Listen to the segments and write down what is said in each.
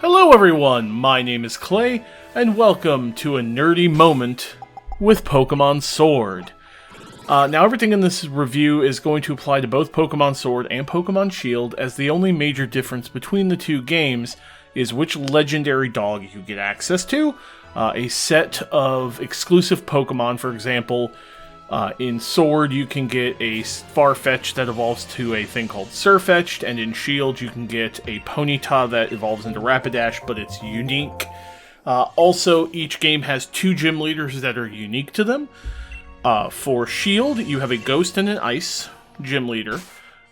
Hello everyone, my name is Clay, and welcome to a nerdy moment with Pokemon Sword. Now everything in this review is going to apply to both Pokemon Sword and Pokemon Shield, as the only major difference between the two games is which legendary dog you get access to. A set of exclusive Pokemon, for example, in Sword you can get a Farfetch'd that evolves to a thing called Surfetch'd, and in Shield you can get a Ponyta that evolves into Rapidash, but it's unique. Also, each game has two gym leaders that are unique to them. For Shield, you have a Ghost and an Ice gym leader,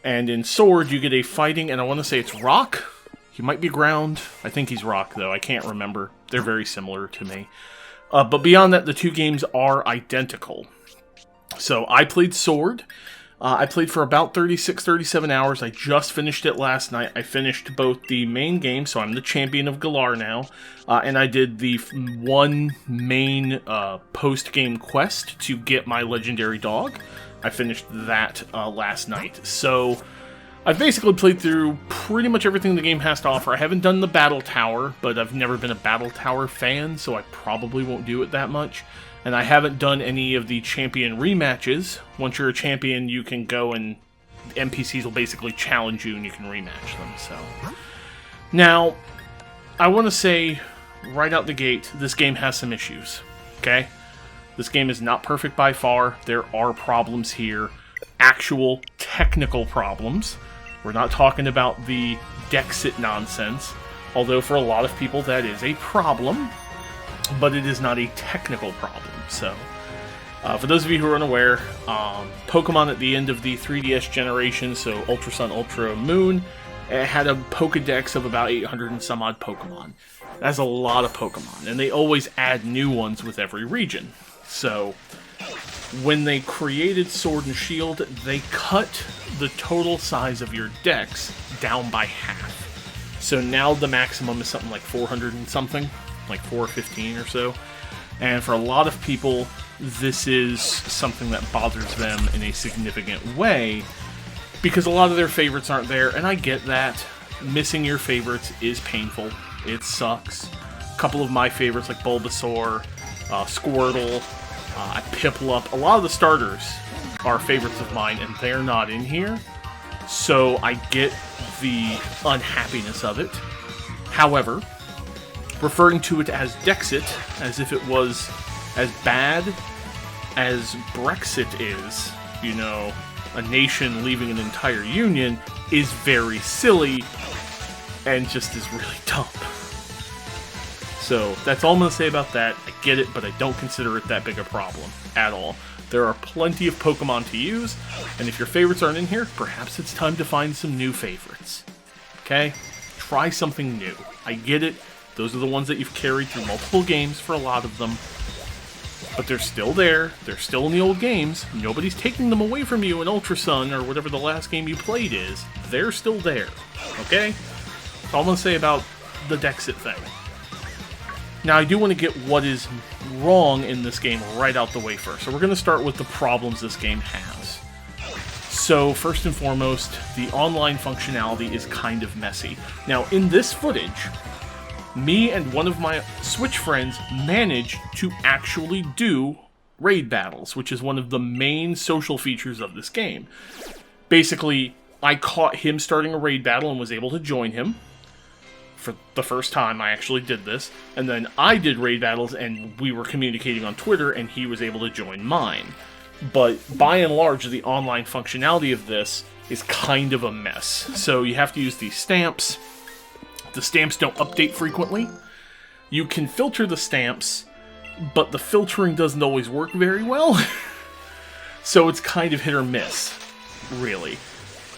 and in Sword you get a Fighting, and I want to say it's Rock. He might be Ground. I think he's Rock, though. I can't remember. They're very similar to me. But beyond that, the two games are identical. So I played Sword. I played for about 36-37 hours. I just finished it last night. I finished both the main game, so I'm the champion of Galar now, and I did the one main post-game quest to get my legendary dog. I finished that last night. So I've basically played through pretty much everything the game has to offer. I haven't done the Battle Tower, but I've never been a Battle Tower fan, so I probably won't do it that much. And I haven't done any of the champion rematches. Once you're a champion, you can go and NPCs will basically challenge you and you can rematch them. So now, I want to say right out the gate, this game has some issues. Okay? This game is not perfect by far. There are problems here. Actual technical problems. We're not talking about the Dexit nonsense. Although for a lot of people that is a problem. But it is not a technical problem. So, for those of you who are unaware, Pokemon at the end of the 3DS generation, so Ultra Sun, Ultra Moon, it had a Pokedex of about 800 and some odd Pokemon. That's a lot of Pokemon, and they always add new ones with every region. So, when they created Sword and Shield, they cut the total size of your dex down by half. So now the maximum is something like 400 and something. Like 415 or so, and for a lot of people this is something that bothers them in a significant way because a lot of their favorites aren't there, and I get that. Missing your favorites is painful. It sucks. A couple of my favorites like Bulbasaur, Squirtle, Piplup, a lot of the starters are favorites of mine and they're not in here, so I get the unhappiness of it. However, referring to it as Dexit, as if it was as bad as Brexit is, you know, a nation leaving an entire union, is very silly and just is really dumb. So that's all I'm going to say about that. I get it, but I don't consider it that big a problem at all. There are plenty of Pokemon to use, and if your favorites aren't in here, perhaps it's time to find some new favorites. Okay? Try something new. I get it. Those are the ones that you've carried through multiple games for a lot of them. But they're still there. They're still in the old games. Nobody's taking them away from you in Ultra Sun or whatever the last game you played is. They're still there. Okay? That's all I'm going to say about the Dexit thing. Now, I do want to get what is wrong in this game right out the way first. So we're going to start with the problems this game has. So, first and foremost, the online functionality is kind of messy. Now, in this footage, me and one of my Switch friends managed to actually do raid battles, which is one of the main social features of this game. Basically, I caught him starting a raid battle and was able to join him. For the first time I actually did this. And then I did raid battles and we were communicating on Twitter and he was able to join mine. But by and large, the online functionality of this is kind of a mess. So you have to use these stamps. The stamps don't update frequently. You can filter the stamps, but the filtering doesn't always work very well. So it's kind of hit or miss, really.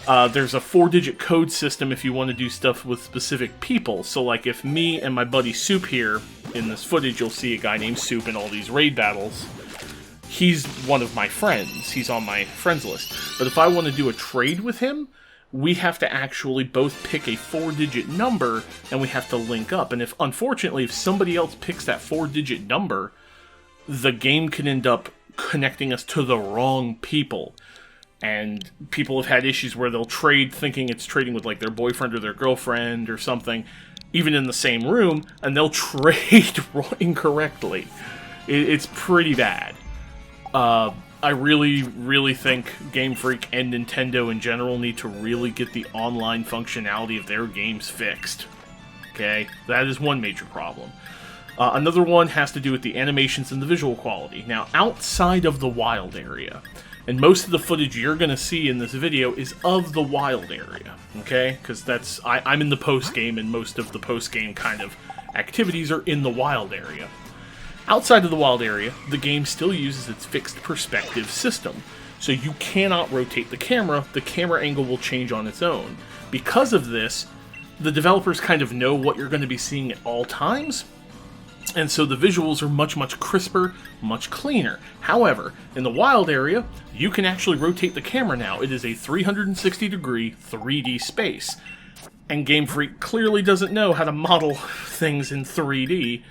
There's a 4-digit code system if you want to do stuff with specific people. So like if me and my buddy Soup here, in this footage you'll see a guy named Soup in all these raid battles. He's one of my friends. He's on my friends list. But if I want to do a trade with him, we have to actually both pick a 4-digit number, and we have to link up. And unfortunately, if somebody else picks that 4-digit number, the game can end up connecting us to the wrong people. And people have had issues where they'll trade thinking it's trading with like their boyfriend or their girlfriend or something, even in the same room, and they'll trade incorrectly. It's pretty bad. I really, really think Game Freak and Nintendo in general need to really get the online functionality of their games fixed. Okay? That is one major problem. Another one has to do with the animations and the visual quality. Now, outside of the wild area, and most of the footage you're going to see in this video is of the wild area, okay? Because I'm in the post-game, and most of the post-game kind of activities are in the wild area. Outside of the wild area, the game still uses its fixed perspective system, so you cannot rotate the camera angle will change on its own. Because of this, the developers kind of know what you're going to be seeing at all times, and so the visuals are much, much crisper, much cleaner. However, in the wild area, you can actually rotate the camera now. It is a 360-degree 3D space, and Game Freak clearly doesn't know how to model things in 3D,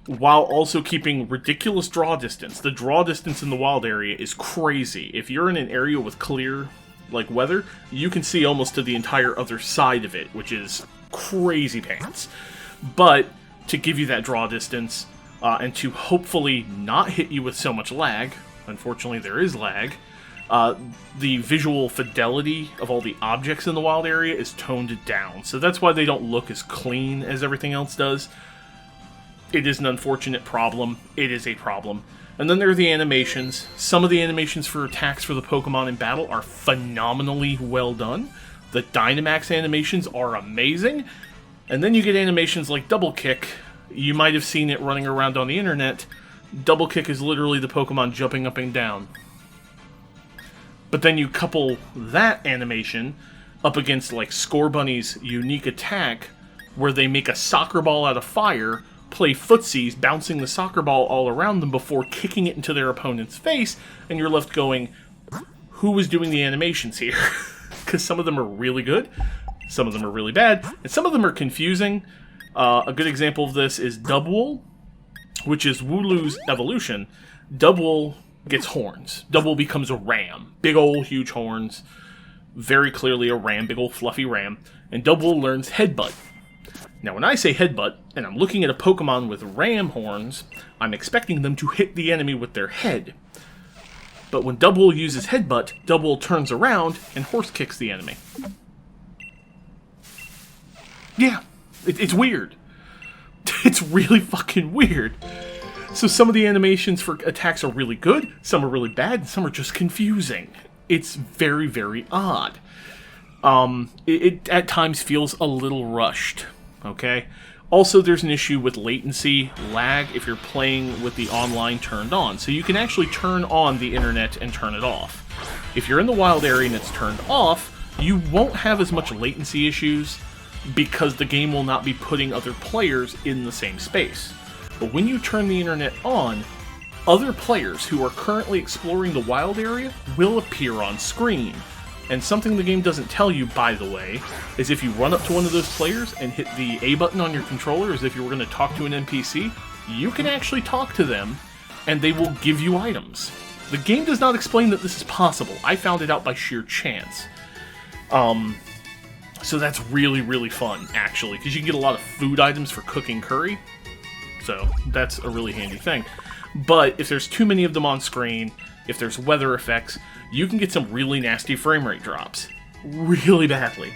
while also keeping ridiculous draw distance. The draw distance in the wild area is crazy. If you're in an area with clear, weather, you can see almost to the entire other side of it, which is crazy pants. But to give you that draw distance, and to hopefully not hit you with so much lag, unfortunately there is lag, the visual fidelity of all the objects in the wild area is toned down. So that's why they don't look as clean as everything else does. It is an unfortunate problem. It is a problem. And then there are the animations. Some of the animations for attacks for the Pokemon in battle are phenomenally well done. The Dynamax animations are amazing. And then you get animations like Double Kick. You might have seen it running around on the internet. Double Kick is literally the Pokemon jumping up and down. But then you couple that animation up against Scorbunny's unique attack, where they make a soccer ball out of fire, play footsies, bouncing the soccer ball all around them before kicking it into their opponent's face, and you're left going, who was doing the animations here? Because some of them are really good, some of them are really bad, and some of them are confusing. A good example of this is Dubwool, which is Wooloo's evolution. Dubwool gets horns. Dubwool becomes a ram. Big ol' huge horns. Very clearly a ram, big ol' fluffy ram. And Dubwool learns Headbutt. Now, when I say headbutt, and I'm looking at a Pokemon with ram horns, I'm expecting them to hit the enemy with their head. But when Dubwool uses headbutt, Dubwool turns around and horse kicks the enemy. Yeah, it's weird. It's really fucking weird. So some of the animations for attacks are really good, some are really bad, and some are just confusing. It's very, very odd. It at times feels a little rushed. Okay? Also, there's an issue with latency, lag, if you're playing with the online turned on. So you can actually turn on the internet and turn it off. If you're in the wild area and it's turned off, you won't have as much latency issues because the game will not be putting other players in the same space. But when you turn the internet on, other players who are currently exploring the wild area will appear on screen. And something the game doesn't tell you, by the way, is if you run up to one of those players and hit the A button on your controller as if you were going to talk to an NPC, you can actually talk to them, and they will give you items. The game does not explain that this is possible. I found it out by sheer chance. So that's really, really fun, actually, because you can get a lot of food items for cooking curry. So that's a really handy thing. But if there's too many of them on screen, if there's weather effects, you can get some really nasty frame rate drops. Really badly.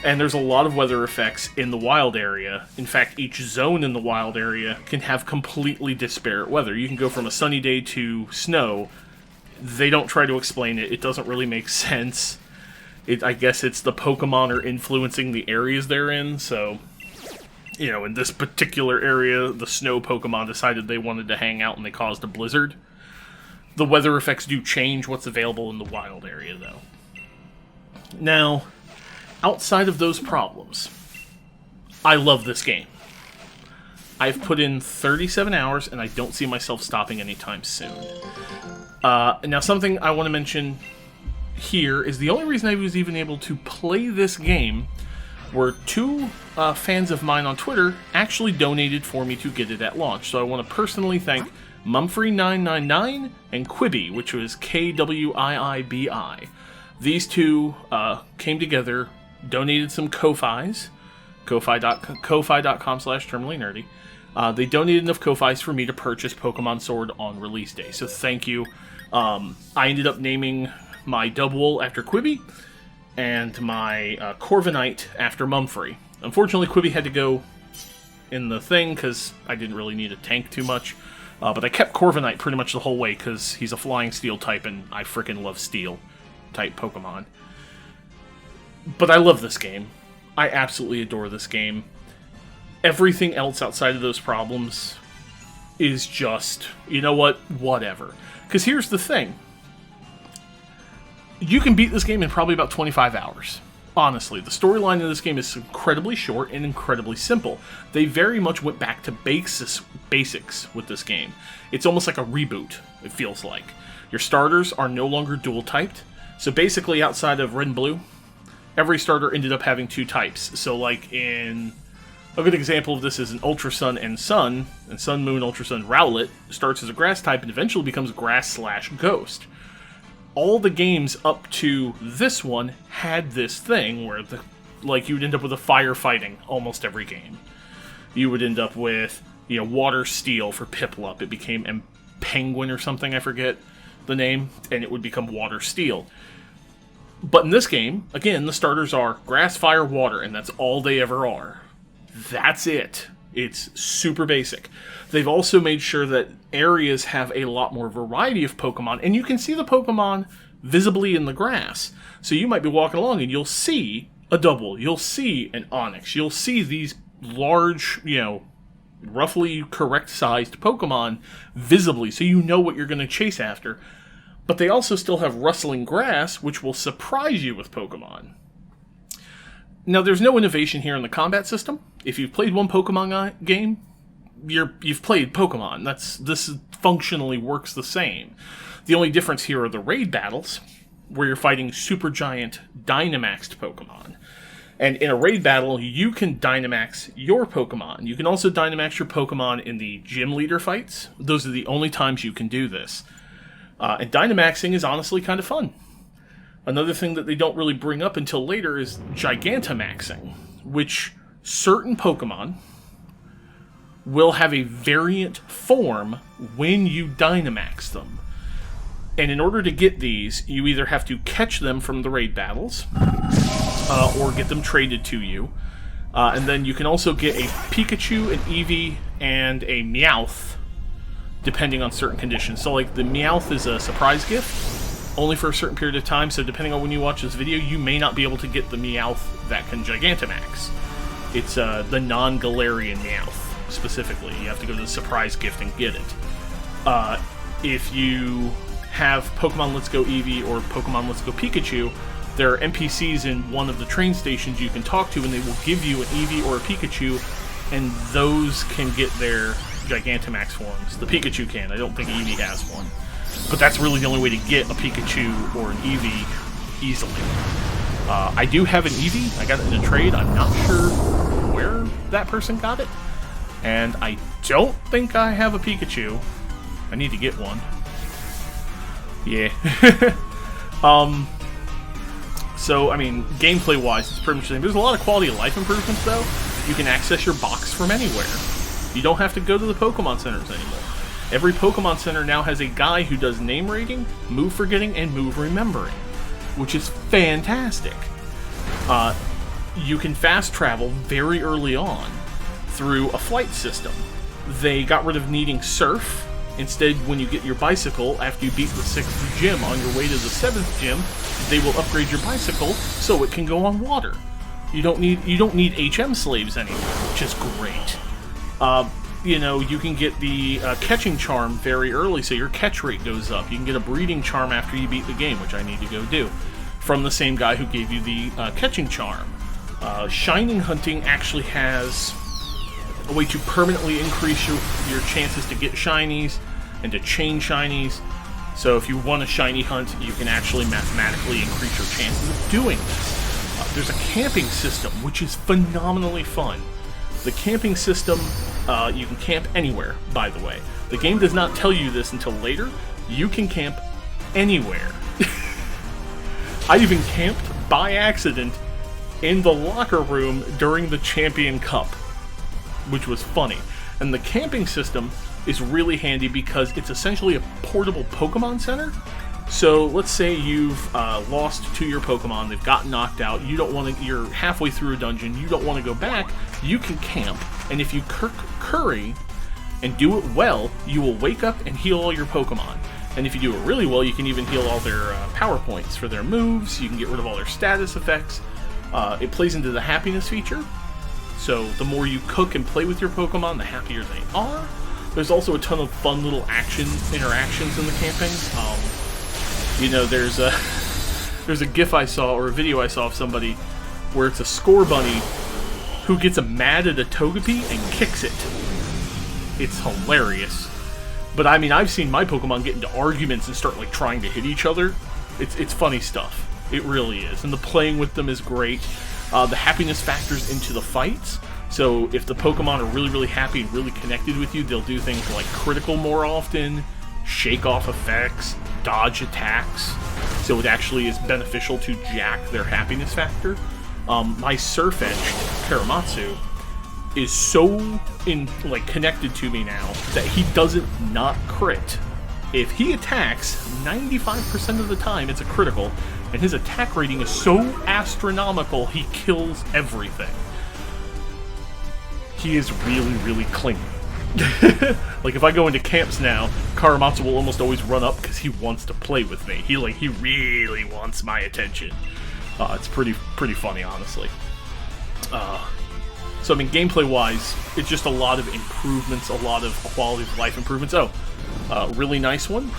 And there's a lot of weather effects in the wild area. In fact, each zone in the wild area can have completely disparate weather. You can go from a sunny day to snow. They don't try to explain it. It doesn't really make sense. I guess it's the Pokemon are influencing the areas they're in, so... You know, in this particular area, the snow Pokemon decided they wanted to hang out and they caused a blizzard. The weather effects do change what's available in the wild area, though. Now, outside of those problems, I love this game. I've put in 37 hours, and I don't see myself stopping anytime soon. Now, something I want to mention here is the only reason I was even able to play this game were two fans of mine on Twitter actually donated for me to get it at launch. So I want to personally thank Mumfrey999 and Quibi, which was Kwiibi. These two came together, donated some Ko-Fis. ko-fi.com/terminallynerdy. They donated enough Ko-Fis for me to purchase Pokemon Sword on release day, so thank you. I ended up naming my Dubwool after Quibi, and my Corviknight after Mumfree. Unfortunately, Quibi had to go in the thing, because I didn't really need a tank too much. But I kept Corviknight pretty much the whole way, because he's a Flying Steel type, and I frickin' love Steel-type Pokemon. But I love this game. I absolutely adore this game. Everything else outside of those problems is just, you know what, whatever. Because here's the thing. You can beat this game in probably about 25 hours. Honestly, the storyline of this game is incredibly short and incredibly simple. They very much went back to basics with this game. It's almost like a reboot, it feels like. Your starters are no longer dual-typed. So basically, outside of Red and Blue, every starter ended up having 2 types. So like in... A good example of this is an Ultra Sun and Sun Moon, Ultra Sun, Rowlet starts as a Grass type and eventually becomes Grass/Ghost. All the games up to this one had this thing where you would end up with a firefighting almost every game. You would end up with, Water Steel for Piplup. It became Penguin or something, I forget the name, and it would become Water Steel. But in this game, again, the starters are Grass, Fire, Water, and that's all they ever are. That's it. It's super basic. They've also made sure that areas have a lot more variety of Pokemon, and you can see the Pokemon visibly in the grass. So you might be walking along and you'll see a Dubwool, you'll see an Onix, you'll see these large, roughly correct-sized Pokemon visibly, so you know what you're going to chase after. But they also still have rustling grass, which will surprise you with Pokemon. Now, there's no innovation here in the combat system. If you've played one Pokemon game, you've played Pokemon. This functionally works the same. The only difference here are the raid battles, where you're fighting super giant Dynamaxed Pokemon. And in a raid battle, you can Dynamax your Pokemon. You can also Dynamax your Pokemon in the gym leader fights. Those are the only times you can do this. And Dynamaxing is honestly kind of fun. Another thing that they don't really bring up until later is Gigantamaxing, which certain Pokemon will have a variant form when you Dynamax them. And in order to get these, you either have to catch them from the raid battles, or get them traded to you. And then you can also get a Pikachu, an Eevee, and a Meowth, depending on certain conditions. So like the Meowth is a surprise gift, only for a certain period of time, so depending on when you watch this video, you may not be able to get the Meowth that can Gigantamax. It's the non-Galarian Meowth, specifically. You have to go to the surprise gift and get it. If you have Pokemon Let's Go Eevee or Pokemon Let's Go Pikachu, there are NPCs in one of the train stations you can talk to, and they will give you an Eevee or a Pikachu, and those can get their Gigantamax forms. The Pikachu can. I don't think Eevee has one. But that's really the only way to get a Pikachu or an Eevee easily. I do have an Eevee. I got it in a trade. I'm not sure where that person got it. And I don't think I have a Pikachu. I need to get one. Yeah. So, I mean, gameplay-wise, it's pretty much the same. There's a lot of quality of life improvements, though. You can access your box from anywhere. You don't have to go to the Pokemon Centers anymore. Every Pokemon Center now has a guy who does name rating, move forgetting, and move remembering, which is fantastic. You can fast travel very early on through a flight system. They got rid of needing surf. Instead, when you get your bicycle, after you beat the 6th gym on your way to the 7th gym, they will upgrade your bicycle so it can go on water. You don't need HM slaves anymore, which is great. You can get the catching charm very early, so your catch rate goes up. You can get a breeding charm after you beat the game, which I need to go do, from the same guy who gave you the catching charm. Shining hunting actually has a way to permanently increase your chances to get shinies and to chain shinies. So if you want a shiny hunt, you can actually mathematically increase your chances of doing this. There's a camping system, which is phenomenally fun. The camping system, you can camp anywhere, by the way. The game does not tell you this until later. You can camp anywhere. I even camped by accident in the locker room during the Champion Cup, which was funny. And the camping system is really handy because it's essentially a portable Pokemon Center. So let's say you've lost to your Pokemon, they've gotten knocked out, you're halfway through a dungeon, you don't want to go back, you can camp, and if you curry and do it well, you will wake up and heal all your Pokemon. And if you do it really well, you can even heal all their power points for their moves, you can get rid of all their status effects. It plays into the happiness feature, so the more you cook and play with your Pokemon, the happier they are. There's also a ton of fun little interactions in the camping. There's a GIF I saw, or a video I saw of somebody where it's a Score Bunny who gets mad at a Togepi and kicks it. It's hilarious. But I mean, I've seen my Pokemon get into arguments and start like trying to hit each other. It's funny stuff. It really is. And the playing with them is great. The happiness factors into the fights. So if the Pokemon are really, really happy and really connected with you, they'll do things like critical more often, shake off effects, dodge attacks, so it actually is beneficial to jack their happiness factor. My Surf Edge, Karamatsu, is so connected to me now that he doesn't not crit. If he attacks, 95% of the time it's a critical, and his attack rating is so astronomical he kills everything. He is really, really clingy. Like, if I go into camps now, Karamatsu will almost always run up because he wants to play with me. He really wants my attention. It's pretty funny, honestly. So, I mean, gameplay-wise, it's just a lot of improvements, a lot of quality of life improvements. Really nice one.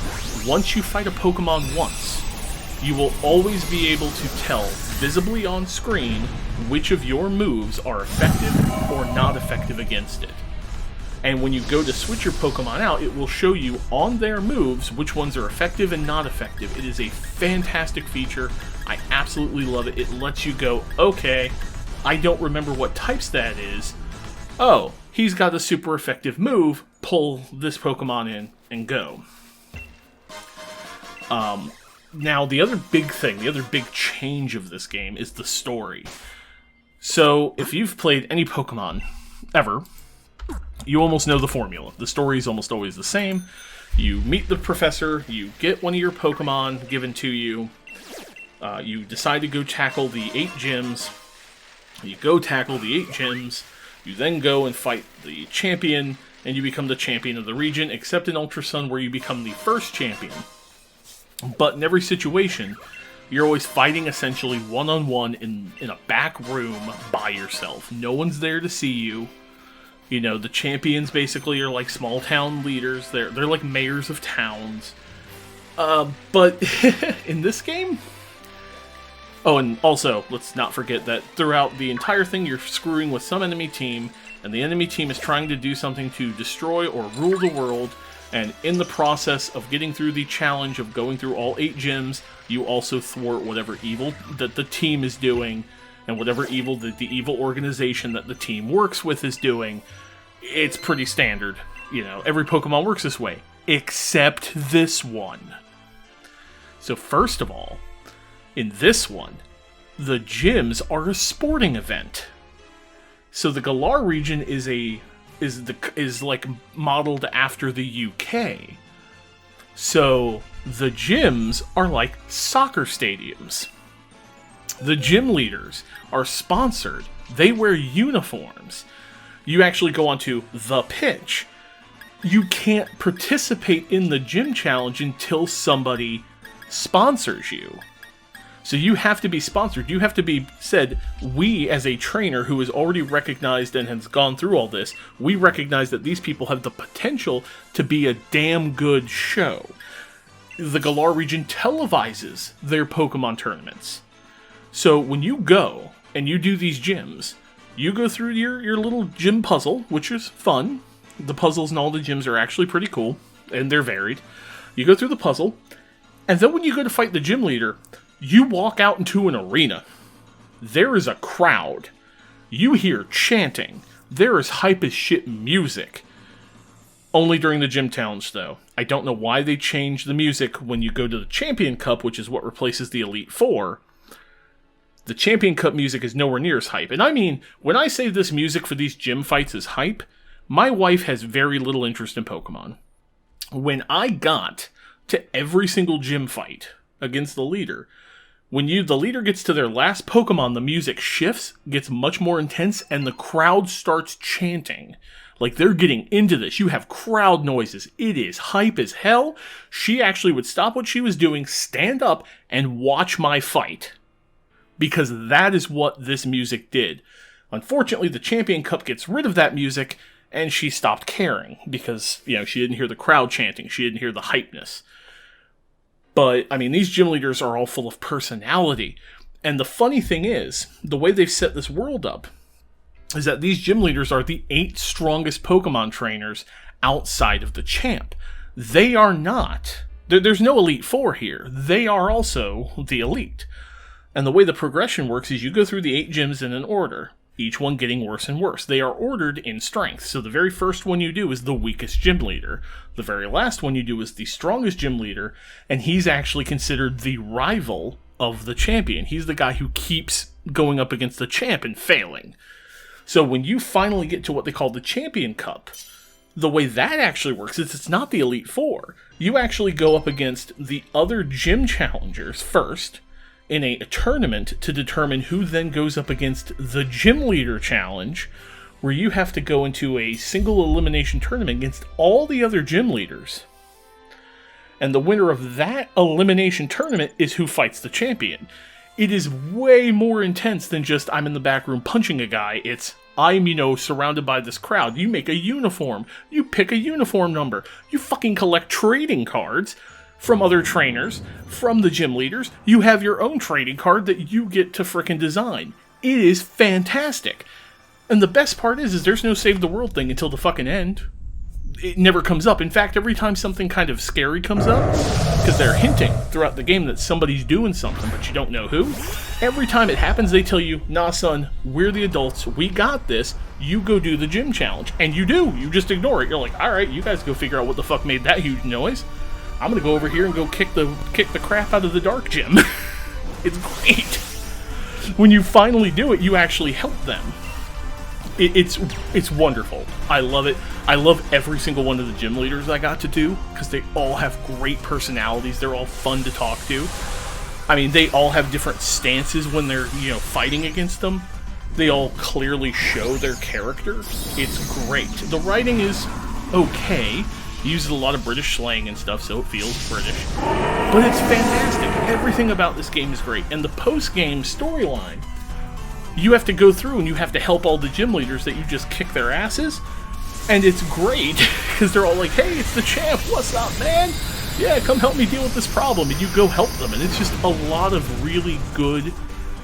Once you fight a Pokemon once, you will always be able to tell visibly on screen which of your moves are effective or not effective against it. And when you go to switch your Pokemon out, it will show you on their moves which ones are effective and not effective. It is a fantastic feature. I absolutely love it. It lets you go, okay, I don't remember what types that is. Oh, he's got a super effective move. Pull this Pokemon in and go. Now, the other big change of this game is the story. So, if you've played any Pokemon ever, you almost know the formula. The story is almost always the same. You meet the professor, you get one of your Pokemon given to you, you decide to go tackle the 8 gyms, you go tackle the 8 gyms, you then go and fight the champion, and you become the champion of the region, except in Ultra Sun where you become the first champion. But in every situation, you're always fighting essentially one-on-one in a back room by yourself. No one's there to see you. You know, the champions basically are like small town leaders. They're like mayors of towns. But in this game... Oh, and also, let's not forget that throughout the entire thing, you're screwing with some enemy team, and the enemy team is trying to do something to destroy or rule the world, and in the process of getting through the challenge of going through all 8 gyms, you also thwart whatever evil that the team is doing, and whatever evil the evil organization that the team works with is doing. It's pretty standard. You know, every Pokemon works this way, except this one. So first of all, in this one, the gyms are a sporting event. So the Galar region is like modeled after the UK. So the gyms are like soccer stadiums. The gym leaders are sponsored. They wear uniforms. You actually go onto the pitch. You can't participate in the gym challenge until somebody sponsors you. So you have to be sponsored. You have to be said, we as a trainer who is already recognized and has gone through all this, we recognize that these people have the potential to be a damn good show. The Galar region televises their Pokemon tournaments. So when you go and you do these gyms, you go through your little gym puzzle, which is fun. The puzzles and all the gyms are actually pretty cool, and they're varied. You go through the puzzle, and then when you go to fight the gym leader, you walk out into an arena. There is a crowd. You hear chanting. There is hype as shit music. Only during the gym challenge, though. I don't know why they changed the music when you go to the Champion Cup, which is what replaces the Elite Four. The Champion Cup music is nowhere near as hype. And I mean, when I say this music for these gym fights is hype, my wife has very little interest in Pokemon. When I got to every single gym fight against the leader, when the leader gets to their last Pokemon, the music shifts, gets much more intense, and the crowd starts chanting. Like, they're getting into this. You have crowd noises. It is hype as hell. She actually would stop what she was doing, stand up, and watch my fight. Because that is what this music did. Unfortunately, the Champion Cup gets rid of that music, and she stopped caring. Because, she didn't hear the crowd chanting. She didn't hear the hypeness. But, I mean, these gym leaders are all full of personality. And the funny thing is, the way they've set this world up is that these gym leaders are the 8 strongest Pokemon trainers outside of the champ. They are not. There's no Elite Four here. They are also the elite. And the way the progression works is you go through the 8 gyms in an order, each one getting worse and worse. They are ordered in strength. So the very first one you do is the weakest gym leader. The very last one you do is the strongest gym leader, and he's actually considered the rival of the champion. He's the guy who keeps going up against the champ and failing. So when you finally get to what they call the Champion Cup, the way that actually works is it's not the Elite Four. You actually go up against the other gym challengers first in a tournament to determine who then goes up against the Gym Leader Challenge, where you have to go into a single elimination tournament against all the other gym leaders. And the winner of that elimination tournament is who fights the champion. It is way more intense than just I'm in the back room punching a guy. It's I'm, surrounded by this crowd. You make a uniform. You pick a uniform number. You fucking collect trading cards from other trainers, from the gym leaders. You have your own trading card that you get to frickin' design. It is fantastic. And the best part is there's no save the world thing until the fucking end. It never comes up. In fact, every time something kind of scary comes up, because they're hinting throughout the game that somebody's doing something, but you don't know who, every time it happens, they tell you, nah, son, we're the adults, we got this, you go do the gym challenge. And you do. You just ignore it. You're like, alright, you guys go figure out what the fuck made that huge noise. I'm gonna go over here and go kick the crap out of the dark gym. It's great. When you finally do it, you actually help them. It's wonderful. I love it. I love every single one of the gym leaders I got to do, because they all have great personalities. They're all fun to talk to. I mean, they all have different stances when they're, fighting against them. They all clearly show their character. It's great. The writing is okay. He uses a lot of British slang and stuff, so it feels British. But it's fantastic. Everything about this game is great. And the post-game storyline, you have to go through and you have to help all the gym leaders that you just kick their asses. And it's great, because they're all like, hey, it's the champ, what's up, man? Yeah, come help me deal with this problem. And you go help them, and it's just a lot of really good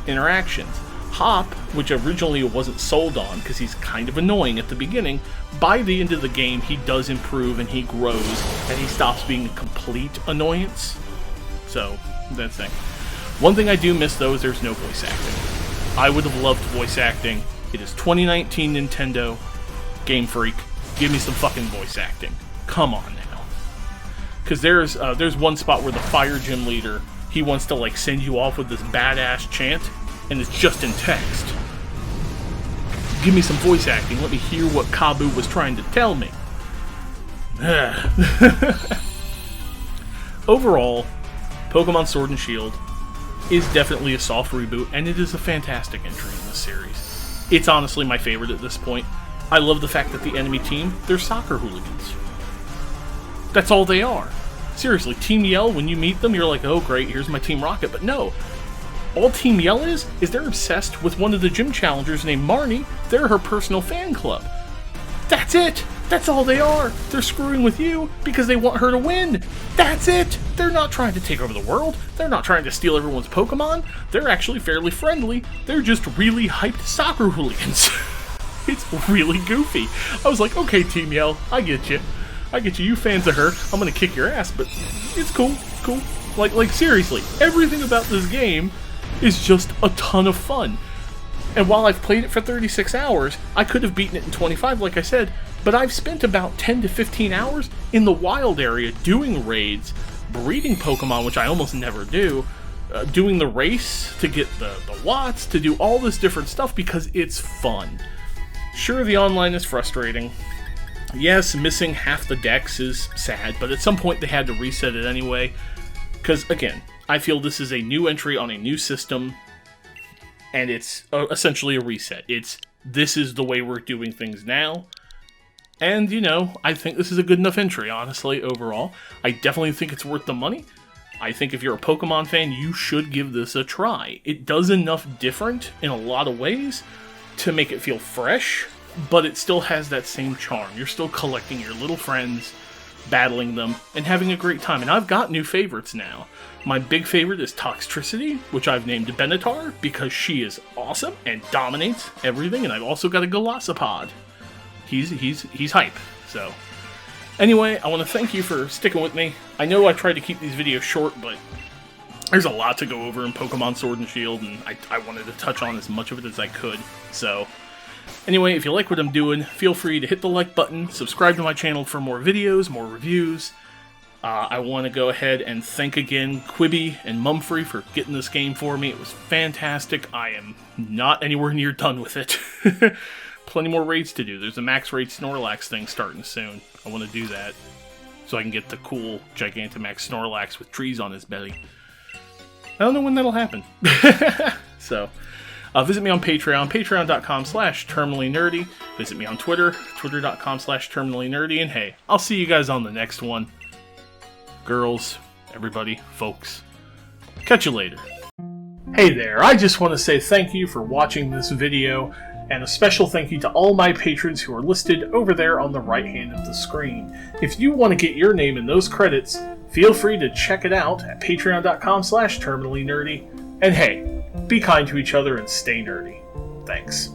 interactions. Hop, which originally wasn't sold on, because he's kind of annoying at the beginning, by the end of the game, he does improve, and he grows, and he stops being a complete annoyance. So, that's the thing. One thing I do miss, though, is there's no voice acting. I would have loved voice acting. It is 2019 Nintendo. Game Freak, give me some fucking voice acting. Come on now. Because there's one spot where the fire gym leader, he wants to send you off with this badass chant, and it's just in text. Give me some voice acting. Let me hear what Kabu was trying to tell me. Overall, Pokemon Sword and Shield is definitely a soft reboot, and it is a fantastic entry in this series. It's honestly my favorite at this point. I love the fact that the enemy team, they're soccer hooligans. That's all they are. Seriously, Team Yell, when you meet them, you're like, oh great, here's my Team Rocket. But no, all Team Yell is they're obsessed with one of the gym challengers named Marnie. They're her personal fan club. That's it! That's all they are! They're screwing with you because they want her to win! That's it! They're not trying to take over the world. They're not trying to steal everyone's Pokemon. They're actually fairly friendly. They're just really hyped soccer hooligans. It's really goofy. I was like, okay, Team Yell, I get you. You fans of her. I'm gonna kick your ass, but it's cool. It's cool. Like seriously, everything about this game is just a ton of fun. And while I've played it for 36 hours, I could have beaten it in 25, like I said, but I've spent about 10 to 15 hours in the wild area doing raids, breeding Pokemon, which I almost never do, doing the race to get the watts, to do all this different stuff because it's fun. Sure, the online is frustrating. Yes, missing half the decks is sad, but at some point they had to reset it anyway. Because, again, I feel this is a new entry on a new system, and it's essentially a reset. This is the way we're doing things now. And, you know, I think this is a good enough entry, honestly, overall. I definitely think it's worth the money. I think if you're a Pokemon fan, you should give this a try. It does enough different in a lot of ways to make it feel fresh, but it still has that same charm. You're still collecting your little friends, battling them, and having a great time. And I've got new favorites now. My big favorite is Toxtricity, which I've named Benatar because she is awesome and dominates everything. And I've also got a Golisopod. He's hype. So anyway, I want to thank you for sticking with me. I know I tried to keep these videos short, but there's a lot to go over in Pokemon Sword and Shield, and I wanted to touch on as much of it as I could. So anyway, if you like what I'm doing, feel free to hit the like button, subscribe to my channel for more videos, more reviews. I want to go ahead and thank again Quibi and Mumfrey for getting this game for me. It was fantastic. I am not anywhere near done with it. Plenty more raids to do. There's a max raid Snorlax thing starting soon. I want to do that so I can get the cool Gigantamax Snorlax with trees on his belly. I don't know when that'll happen. So, visit me on Patreon, patreon.com/terminallynerdy. Visit me on Twitter, twitter.com/terminallynerdy. And hey, I'll see you guys on the next one. Girls, everybody, folks. Catch you later. Hey there, I just want to say thank you for watching this video, and a special thank you to all my patrons who are listed over there on the right hand of the screen. If you want to get your name in those credits, feel free to check it out at patreon.com/terminallynerdy. And hey, be kind to each other and stay nerdy. Thanks.